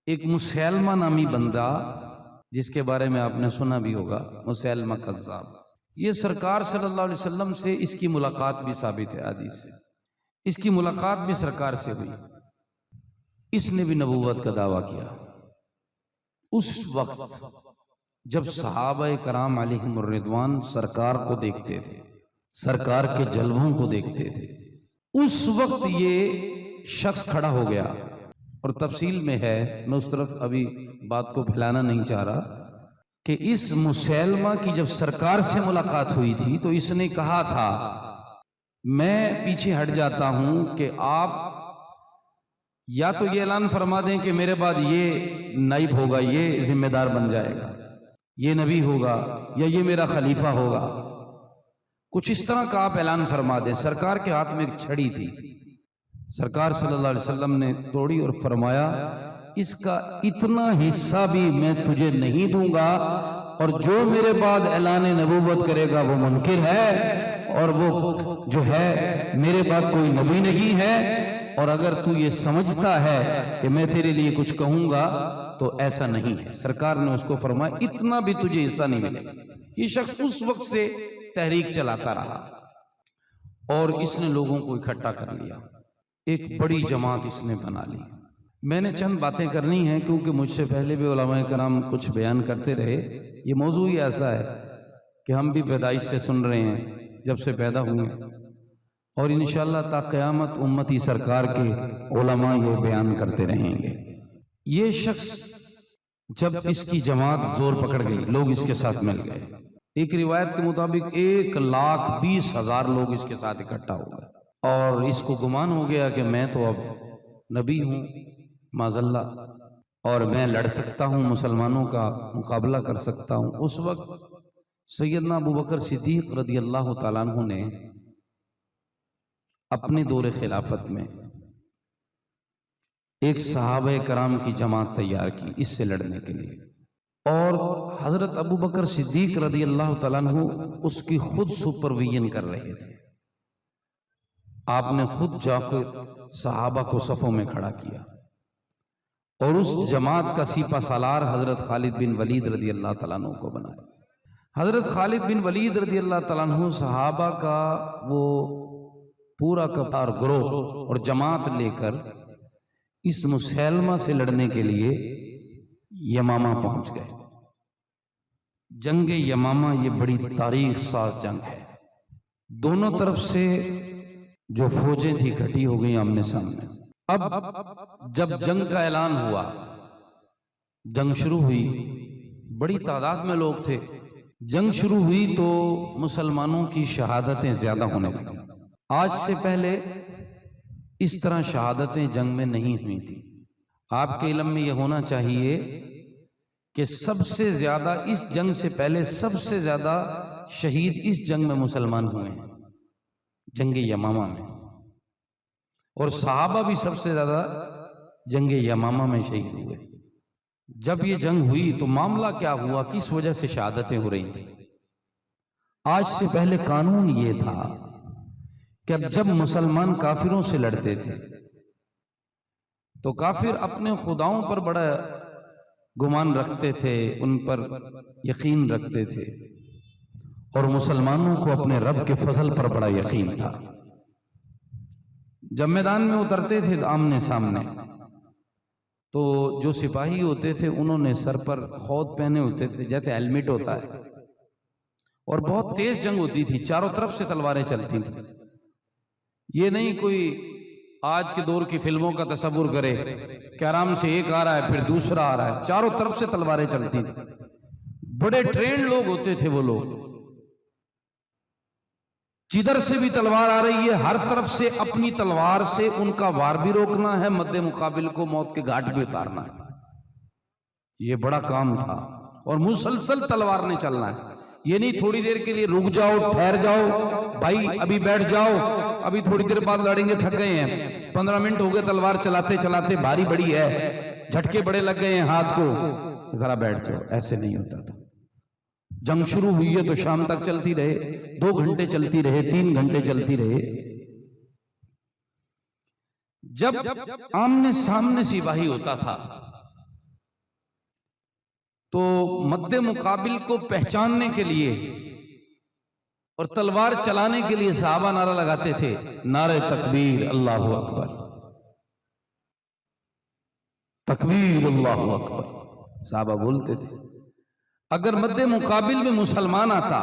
ایک مسیلمہ نامی بندہ جس کے بارے میں آپ نے سنا بھی ہوگا، مسیلمہ کذاب، یہ سرکار صلی اللہ علیہ وسلم سے اس کی ملاقات بھی ثابت ہے حدیث سے، اس کی ملاقات بھی سرکار سے ہوئی، اس نے بھی نبوت کا دعویٰ کیا۔ اس وقت جب صحابہ کرام علیہم الرضوان سرکار کو دیکھتے تھے، سرکار کے جلووں کو دیکھتے تھے، اس وقت یہ شخص کھڑا ہو گیا، اور تفصیل میں ہے، میں اس طرف ابھی بات کو پھیلانا نہیں چاہ رہا، کہ اس مسیلمہ کی جب سرکار سے ملاقات ہوئی تھی تو اس نے کہا تھا میں پیچھے ہٹ جاتا ہوں کہ آپ یا تو یہ اعلان فرما دیں کہ میرے بعد یہ نائب ہوگا، یہ ذمہ دار بن جائے گا، یہ نبی ہوگا، یا یہ میرا خلیفہ ہوگا، کچھ اس طرح کا آپ اعلان فرما دیں۔ سرکار کے ہاتھ میں ایک چھڑی تھی، سرکار صلی اللہ علیہ وسلم نے توڑی اور فرمایا اس کا اتنا حصہ بھی میں تجھے نہیں دوں گا، اور جو میرے بعد اعلان نبوت کرے گا وہ منکر ہے، اور وہ جو ہے میرے بعد کوئی نبی نہیں ہے، اور اگر تو یہ سمجھتا ہے کہ میں تیرے لیے کچھ کہوں گا تو ایسا نہیں ہے۔ سرکار نے اس کو فرمایا اتنا بھی تجھے حصہ نہیں ملے گا۔ یہ شخص اس وقت سے تحریک چلاتا رہا اور اس نے لوگوں کو اکٹھا کر لیا، ایک بڑی جماعت اس نے بنا لی۔ میں نے چند باتیں کرنی ہیں کیونکہ مجھ سے پہلے بھی علماء کرام کچھ بیان کرتے رہے۔ یہ موضوع ہی ایسا ہے کہ ہم بھی پیدائش سے سن رہے ہیں، جب سے پیدا ہوئے، اور انشاءاللہ تا قیامت امتی سرکار کے علماء یہ بیان کرتے رہیں گے۔ یہ شخص جب اس کی جماعت زور پکڑ گئی، لوگ اس کے ساتھ مل گئے، ایک روایت کے مطابق 1,20,000 لوگ اس کے ساتھ اکٹھا ہو گئے، اور اس کو گمان ہو گیا کہ میں تو اب نبی ہوں معاذ اللہ، اور میں لڑ سکتا ہوں، مسلمانوں کا مقابلہ کر سکتا ہوں۔ اس وقت سیدنا ابوبکر صدیق رضی اللہ تعالیٰ عنہ نے اپنے دور خلافت میں ایک صحابہ کرام کی جماعت تیار کی اس سے لڑنے کے لیے، اور حضرت ابوبکر صدیق رضی اللہ تعالیٰ عنہ اس کی خود سپرویژن کر رہے تھے۔ آپ نے خود جا کر صحابہ کو صفوں میں کھڑا کیا، اور اس جماعت کا سپہ سالار حضرت خالد بن ولید رضی اللہ تعالیٰ عنہ کو بنایا۔ حضرت خالد بن ولید رضی اللہ تعالیٰ عنہ صحابہ کا وہ پورا کپار گروہ اور جماعت لے کر اس مسیلمہ سے لڑنے کے لیے یمامہ پہنچ گئے۔ جنگ یمامہ یہ بڑی تاریخ ساز جنگ ہے، دونوں طرف سے جو فوجیں تھی کھٹی ہو گئی آمنے سامنے۔ اب جب جنگ کا اعلان ہوا، جنگ شروع ہوئی، بڑی تعداد میں لوگ تھے، جنگ شروع ہوئی تو مسلمانوں کی شہادتیں زیادہ ہونے لگیں۔ آج سے پہلے اس طرح شہادتیں جنگ میں نہیں ہوئی تھی۔ آپ کے علم میں یہ ہونا چاہیے کہ سب سے زیادہ اس جنگ سے پہلے سب سے زیادہ شہید اس جنگ میں مسلمان ہوئے ہیں، جنگ یمامہ میں، اور صحابہ بھی سب سے زیادہ جنگ یمامہ میں شہید ہوئے۔ جب یہ جنگ ہوئی تو معاملہ کیا ہوا، کس وجہ سے شہادتیں ہو رہی تھیں؟ آج سے پہلے قانون یہ تھا کہ اب جب مسلمان کافروں سے لڑتے تھے تو کافر اپنے خداؤں پر بڑا گمان رکھتے تھے، ان پر یقین رکھتے تھے، اور مسلمانوں کو اپنے رب کے فضل پر بڑا یقین تھا۔ جب میدان میں اترتے تھے آمنے سامنے تو جو سپاہی ہوتے تھے انہوں نے سر پر خود پہنے ہوتے تھے جیسے ہیلمٹ ہوتا ہے، اور بہت تیز جنگ ہوتی تھی، چاروں طرف سے تلواریں چلتی تھیں۔ یہ نہیں کوئی آج کے دور کی فلموں کا تصور کرے کہ آرام سے ایک آ رہا ہے پھر دوسرا آ رہا ہے، چاروں طرف سے تلواریں چلتی تھیں، بڑے ٹرینڈ لوگ ہوتے تھے وہ لوگ، جدھر سے بھی تلوار آ رہی ہے ہر طرف سے اپنی تلوار سے ان کا وار بھی روکنا ہے، مد مقابل کو موت کے گھاٹ بھی اتارنا ہے۔ یہ بڑا کام تھا، اور مسلسل تلوار نے چلنا ہے، یہ نہیں تھوڑی دیر کے لیے رک جاؤ، ٹھہر جاؤ، بھائی ابھی بیٹھ جاؤ، ابھی تھوڑی دیر بعد لڑیں گے، تھک گئے ہیں، 15 منٹ ہو گئے تلوار چلاتے چلاتے، بھاری بڑی ہے، جھٹکے بڑے لگ گئے ہیں ہاتھ کو، ذرا بیٹھ جاؤ۔ ایسے نہیں ہوتا تھا۔ جنگ شروع ہوئی ہے تو شام تک چلتی رہے، 2 گھنٹے چلتی رہے، 3 گھنٹے چلتی رہے۔ جب آمنے سامنے سپاہی ہوتا تھا تو مد مقابل کو پہچاننے کے لیے اور تلوار چلانے کے لیے صحابہ نعرہ لگاتے تھے، نعرہ تکبیر اللہ اکبر، تکبیر اللہ اکبر، صحابہ بولتے تھے۔ اگر مد مقابل میں مسلمان آتا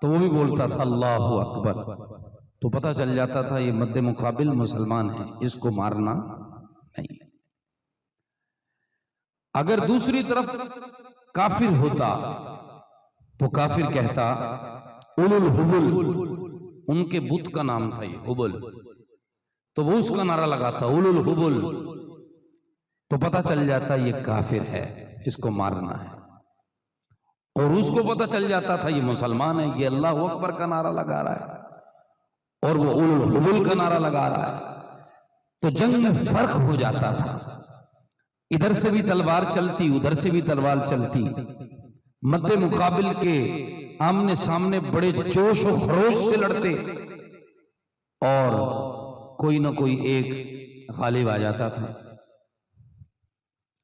تو وہ بھی بولتا تھا اللہ اکبر، تو پتہ چل جاتا تھا یہ مد مقابل مسلمان ہے، اس کو مارنا نہیں۔ اگر دوسری طرف کافر ہوتا تو کافر کہتا اولو الحبل، ان کے بت کا نام تھا یہ حبل، تو وہ اس کا نعرہ لگاتا اولو الحبل، تو پتہ چل جاتا یہ کافر ہے، اس کو مارنا ہے۔ اور اس کو پتہ چل جاتا تھا یہ مسلمان ہے، یہ اللہ اکبر کا نعرہ لگا رہا ہے اور وہ اولو الحبل کا نعرہ لگا رہا ہے، تو جنگ میں فرق ہو جاتا تھا۔ ادھر سے بھی تلوار چلتی، ادھر سے بھی تلوار چلتی، مد مقابل کے آمنے سامنے بڑے جوش و خروش سے لڑتے اور کوئی نہ کوئی ایک غالب آ جاتا تھا۔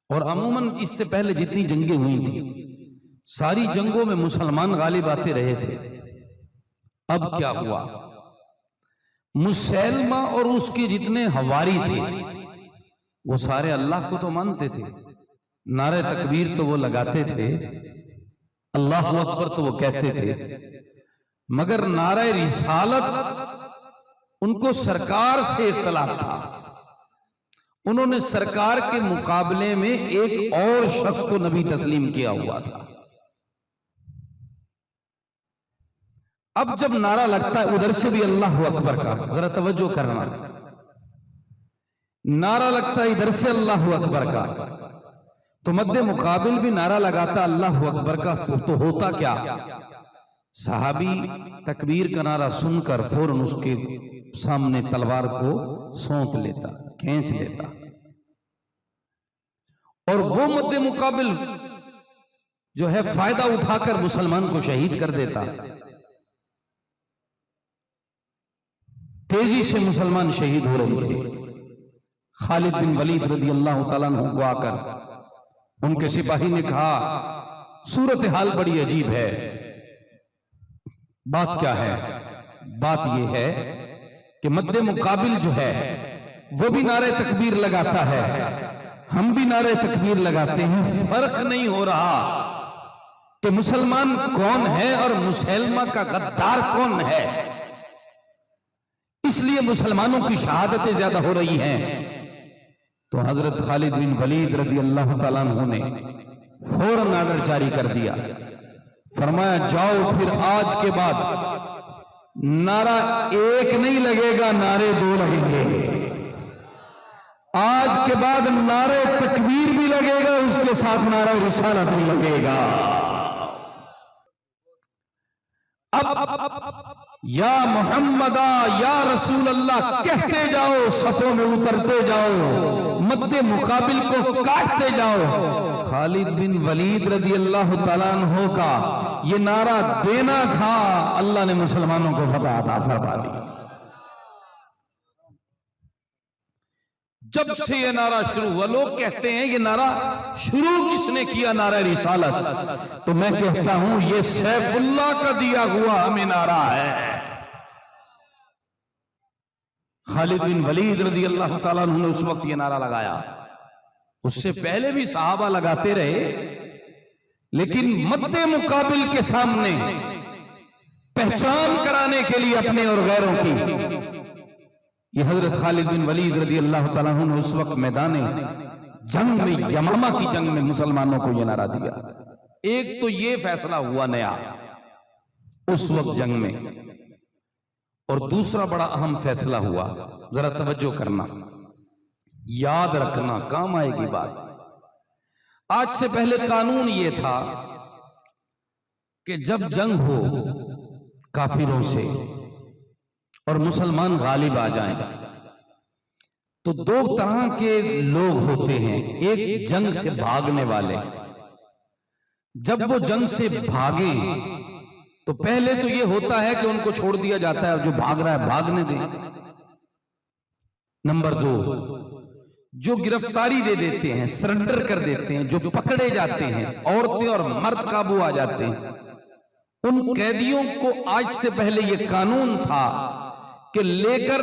اور عموماً اس سے پہلے جتنی جنگیں ہوئی تھیں ساری جنگوں میں مسلمان غالب آتے رہے تھے۔ اب کیا ہوا؟ مسیلمہ اور اس کے جتنے حواری تھے وہ سارے اللہ کو تو مانتے تھے، نعرہ تکبیر تو وہ لگاتے تھے، اللہ اکبر تو وہ کہتے تھے، مگر نعرہ رسالت ان کو سرکار سے اختلاف تھا۔ انہوں نے سرکار کے مقابلے میں ایک اور شخص کو نبی تسلیم کیا ہوا تھا۔ اب جب نعرہ لگتا ہے ادھر سے بھی اللہ اکبر کا، ذرا توجہ کرنا، نعرہ لگتا ہے ادھر سے اللہ اکبر کا، تو مد مقابل بھی نعرہ لگاتا اللہ اکبر کا، تو ہوتا کیا؟ صحابی تکبیر کا نعرہ سن کر فوراً اس کے سامنے تلوار کو سونت لیتا، کھینچ لیتا، اور وہ مد مقابل جو ہے فائدہ اٹھا کر مسلمان کو شہید کر دیتا۔ تیزی سے مسلمان شہید ہو رہے تھے۔ خالد بن ولید رضی اللہ تعالیٰ عنہ کو آ کر ان کے سپاہی نے کہا صورتحال بڑی عجیب ہے، بات کیا ہے؟ بات یہ ہے کہ مد مقابل جو ہے وہ بھی نعرہ تکبیر لگاتا ہے، ہم بھی نعرہ تکبیر لگاتے ہیں، فرق نہیں ہو رہا کہ مسلمان کون ہے اور مسلمہ کا غدار کون ہے، اس لیے مسلمانوں کی شہادتیں زیادہ ہو رہی ہیں۔ تو حضرت خالد بن ولید رضی اللہ تعالیٰ عنہ نے فوراً آرڈر جاری کر دیا، فرمایا جاؤ پھر آج کے بعد نعرہ ایک نہیں لگے گا، نعرے دو لگیں گے، آج کے بعد نعرہ تکبیر بھی لگے گا، اس کے ساتھ نعرہ رسالت بھی لگے گا۔ اب یا محمد یا رسول اللہ کہتے جاؤ، صفوں میں اترتے جاؤ، مد مقابل کو کاٹتے جاؤ۔ خالد بن ولید رضی اللہ تعالیٰ عنہ کا یہ نعرہ دینا تھا، اللہ نے مسلمانوں کو فتح عطا فرما دی۔ جب سے یہ نعرہ شروع ہوا، لوگ کہتے ہیں یہ نعرہ شروع کس نے کیا؟ نعرہ رسالت۔ تو میں کہتا ہوں یہ سیف اللہ کا دیا ہوا ہمیں نعرہ ہے۔ خالد بن ولید رضی اللہ تعالیٰ عنہ نے اس وقت یہ نعرہ لگایا، اس سے پہلے بھی صحابہ لگاتے رہے، لیکن مد مقابل کے سامنے پہچان کرانے کے لیے اپنے اور غیروں کی، یہ حضرت خالد بن ولید رضی اللہ تعالیٰ عنہ نے اس وقت میدان جنگ میں، یمامہ کی جنگ میں مسلمانوں کو یہ نعرہ دیا۔ ایک تو یہ فیصلہ ہوا نیا اس وقت جنگ میں، اور دوسرا بڑا اہم فیصلہ ہوا، ذرا توجہ کرنا، یاد رکھنا، کام آئے گی بات۔ آج سے پہلے قانون یہ تھا کہ جب جنگ ہو کافروں سے اور مسلمان غالب آ جائیں تو دو طرح کے لوگ ہوتے ہیں، ایک جنگ سے بھاگنے والے۔ جب وہ جنگ سے بھاگیں تو پہلے تو یہ ہوتا ہے کہ ان کو چھوڑ دیا جاتا ہے، جو بھاگ رہا ہے بھاگنے دیں۔ نمبر دو، جو گرفتاری دے دیتے ہیں، سرنڈر کر دیتے ہیں، جو پکڑے جاتے ہیں، عورتیں اور مرد قابو آ جاتے ہیں، ان قیدیوں کو آج سے پہلے یہ قانون تھا کہ لے کر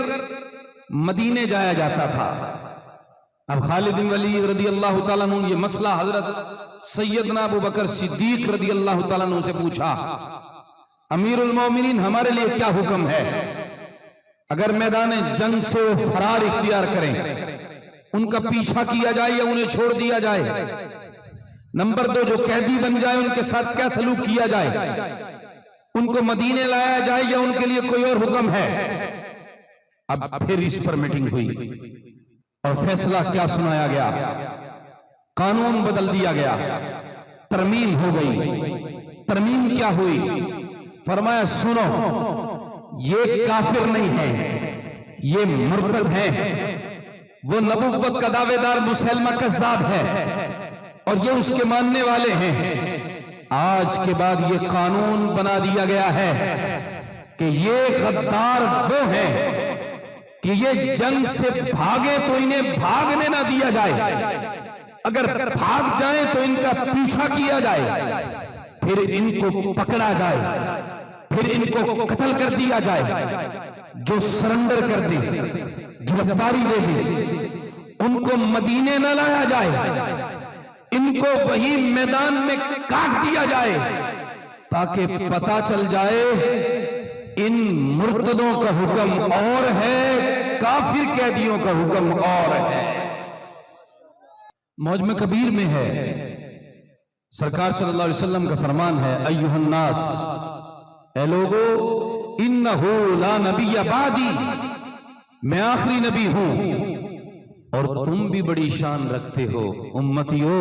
مدینے جایا جاتا تھا۔ اب خالد بن ولید رضی اللہ تعالیٰ عنہ یہ مسئلہ حضرت سیدنا ابو بکر صدیق رضی اللہ تعالیٰ عنہ سے پوچھا، امیر المومنین ہمارے لیے کیا حکم ہے؟ اگر میدان جنگ سے وہ فرار اختیار کریں، ان کا پیچھا کیا جائے یا انہیں چھوڑ دیا جائے؟ نمبر 2، جو قیدی بن جائے ان کے ساتھ کیا سلوک کیا جائے؟ ان کو مدینے لایا جائے یا ان کے لیے کوئی اور حکم ہے؟ اب پھر اس پر میٹنگ ہوئی اور فیصلہ کیا سنایا گیا؟ قانون بدل دیا گیا، ترمیم ہو گئی۔ ترمیم کیا ہوئی؟ فرمایا سنو، یہ کافر نہیں ہے، یہ مرتد ہیں، وہ نبوت کا دعوے دار مسیلمہ کذاب ہے اور یہ اس کے ماننے والے ہیں۔ آج کے بعد یہ قانون بنا دیا گیا ہے کہ یہ غدار وہ ہیں کہ یہ جنگ سے بھاگے تو انہیں بھاگنے نہ دیا جائے، اگر بھاگ جائیں تو ان کا پیچھا کیا جائے، پھر ان کو پکڑا جائے، پھر ان کو قتل کر دیا جائے۔ جو سرنڈر کر دے، گرفتاری دے دے، ان کو مدینے نہ لایا جائے، ان کو وہی میدان میں کاٹ دیا جائے، تاکہ پتہ چل جائے ان مرتدوں کا حکم اور ہے، کافر قیدیوں کا حکم اور ہے۔ معجم کبیر میں ہے، سرکار صلی اللہ علیہ وسلم کا فرمان ہے، ایھا الناس، اے لوگو، انہو لا نبی بعدی، میں آخری نبی ہوں اور تم بھی بڑی شان رکھتے ہو امتیو۔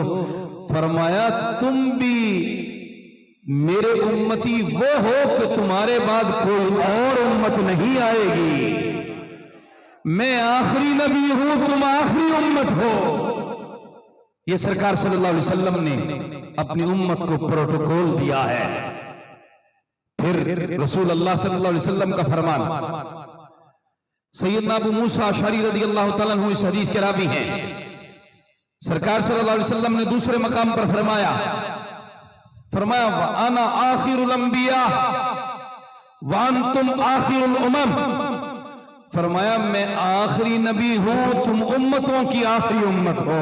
فرمایا تم بھی میرے امتی وہ ہو کہ تمہارے بعد کوئی اور امت نہیں آئے گی، میں آخری نبی ہوں، تم آخری امت ہو۔ یہ سرکار صلی اللہ علیہ وسلم نے اپنی امت کو پروٹوکول دیا ہے۔ پھر رسول اللہ صلی اللہ علیہ وسلم کا فرمان، سیدنا ابو موسیٰ اشعری رضی اللہ تعالیٰ عنہ اس حدیث کے راوی ہیں، سرکار صلی اللہ علیہ وسلم نے دوسرے مقام پر فرمایا وَأَنَا آخِرُ الْأَنْبِيَاءِ وَأَنْتُمْ آخِرُ الْأُمَمِ، فرمایا میں آخری نبی ہوں، تم امتوں کی آخری امت ہو۔